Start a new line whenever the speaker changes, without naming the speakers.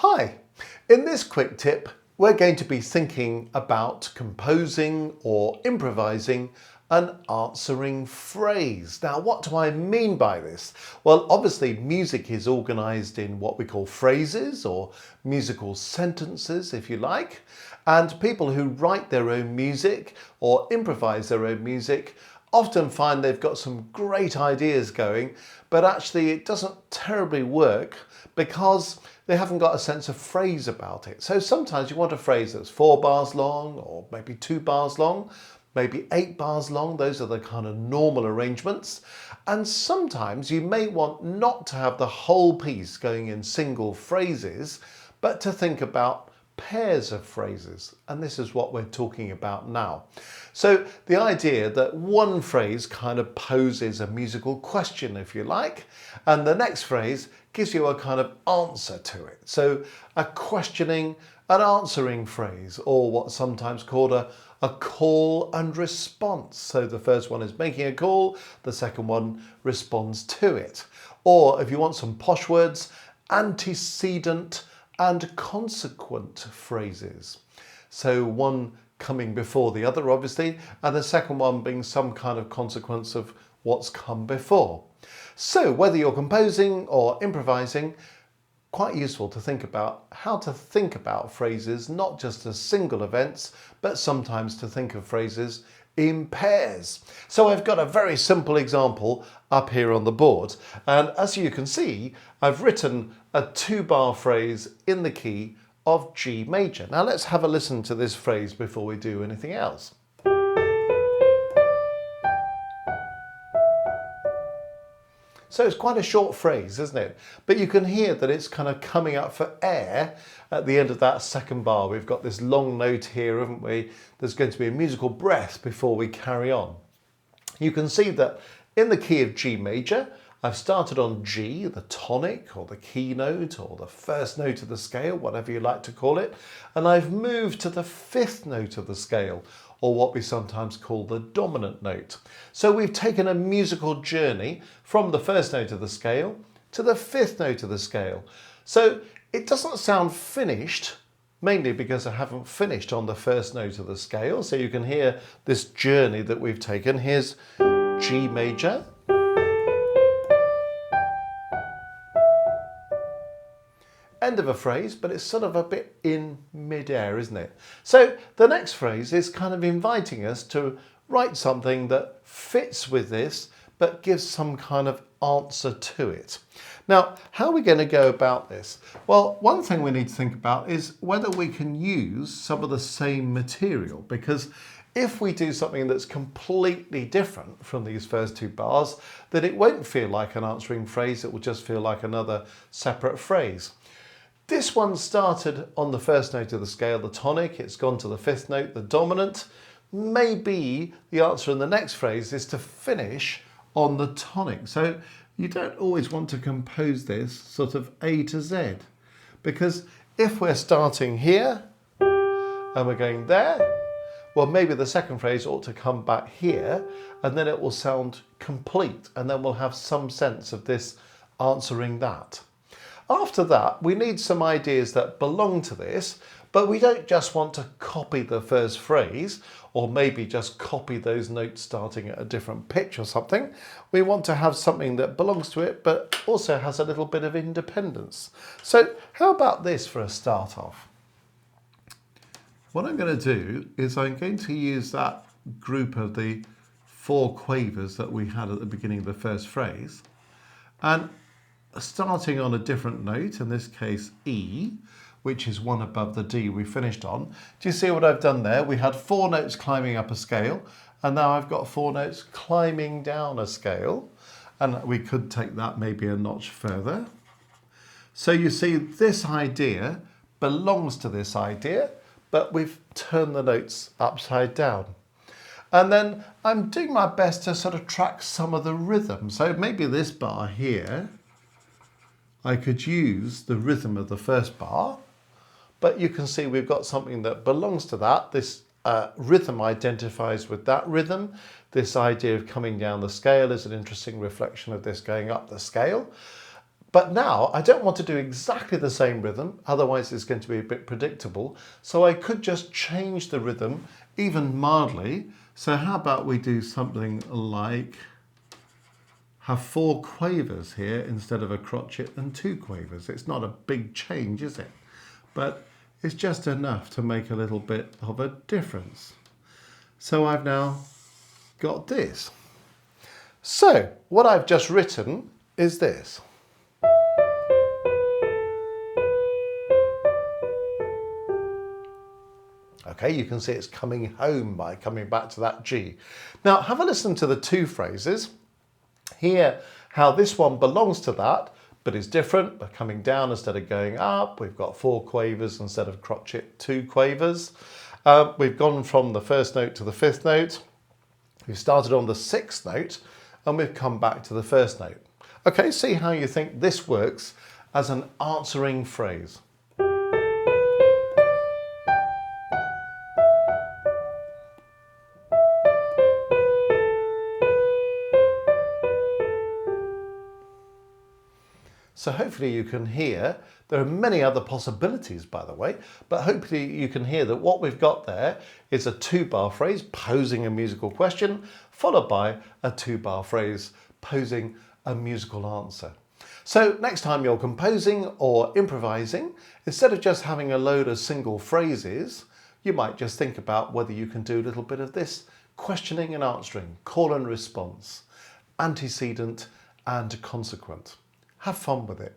Hi, in this quick tip we're going to be thinking about composing or improvising an answering phrase. Now what do I mean by this? Well, obviously music is organised in what we call phrases or musical sentences if you like, and people who write their own music or improvise their own music often find they've got some great ideas going, but actually it doesn't terribly work because they haven't got a sense of phrase about it. So sometimes you want a phrase that's 4 bars long or maybe 2 bars long, maybe 8 bars long. Those are the kind of normal arrangements. And sometimes you may want not to have the whole piece going in single phrases, but to think about pairs of phrases, and this is what we're talking about now. So the idea that one phrase kind of poses a musical question, if you like, and the next phrase gives you a kind of answer to it. So a questioning and answering phrase, or what's sometimes called a call and response. So the first one is making a call, the second one responds to it. Or if you want some posh words, antecedent and consequent phrases. So one coming before the other, obviously, and the second one being some kind of consequence of what's come before. So whether you're composing or improvising, quite useful to think about how to think about phrases, not just as single events, but sometimes to think of phrases in pairs. So I've got a very simple example up here on the board, and as you can see I've written a 2-bar phrase in the key of G major. Now let's have a listen to this phrase before we do anything else. So it's quite a short phrase, isn't it? But you can hear that it's kind of coming up for air at the end of that second bar. We've got this long note here, haven't we? There's going to be a musical breath before we carry on. You can see that in the key of G major, I've started on G, the tonic or the key note or the first note of the scale, whatever you like to call it, and I've moved to the 5th note of the scale, or what we sometimes call the dominant note. So we've taken a musical journey from the 1st note of the scale to the 5th note of the scale. So it doesn't sound finished, mainly because I haven't finished on the 1st note of the scale. So you can hear this journey that we've taken. Here's G major, end of a phrase, but it's sort of a bit in mid-air, isn't it? So the next phrase is kind of inviting us to write something that fits with this, but gives some kind of answer to it. Now, how are we going to go about this? Well, one thing we need to think about is whether we can use some of the same material, because if we do something that's completely different from these first 2 bars, then it won't feel like an answering phrase, it will just feel like another separate phrase. This one started on the 1st note of the scale, the tonic, it's gone to the 5th note, the dominant. Maybe the answer in the next phrase is to finish on the tonic. So you don't always want to compose this sort of A to Z, because if we're starting here and we're going there, well, maybe the second phrase ought to come back here and then it will sound complete, and then we'll have some sense of this answering that. After that, we need some ideas that belong to this, but we don't just want to copy the first phrase, or maybe just copy those notes starting at a different pitch or something. We want to have something that belongs to it, but also has a little bit of independence. So how about this for a start off? What I'm going to do is I'm going to use that group of the 4 quavers that we had at the beginning of the first phrase, and starting on a different note, in this case E, which is 1 above the D we finished on. Do you see what I've done there? We had 4 notes climbing up a scale, and now I've got 4 notes climbing down a scale, and we could take that maybe a notch further. So you see this idea belongs to this idea, but we've turned the notes upside down. And then I'm doing my best to sort of track some of the rhythm. So maybe this bar here, I could use the rhythm of the first bar, but you can see we've got something that belongs to that. This rhythm identifies with that rhythm. This idea of coming down the scale is an interesting reflection of this going up the scale. But now I don't want to do exactly the same rhythm, otherwise it's going to be a bit predictable. So I could just change the rhythm even mildly. So how about we do something like have 4 quavers here instead of a crotchet and 2 quavers. It's not a big change, is it? But it's just enough to make a little bit of a difference. So I've now got this. So what I've just written is this. Okay, you can see it's coming home by coming back to that G. Now have a listen to the 2 phrases. Hear how this one belongs to that, but is different. We're coming down instead of going up. We've got 4 quavers instead of crotchet, 2 quavers. We've gone from the 1st note to the 5th note. We've started on the 6th note and we've come back to the 1st note. Okay, see how you think this works as an answering phrase. So hopefully you can hear, there are many other possibilities by the way, but hopefully you can hear that what we've got there is a 2-bar phrase posing a musical question, followed by a 2-bar phrase posing a musical answer. So next time you're composing or improvising, instead of just having a load of single phrases, you might just think about whether you can do a little bit of this questioning and answering, call and response, antecedent and consequent. Have fun with it.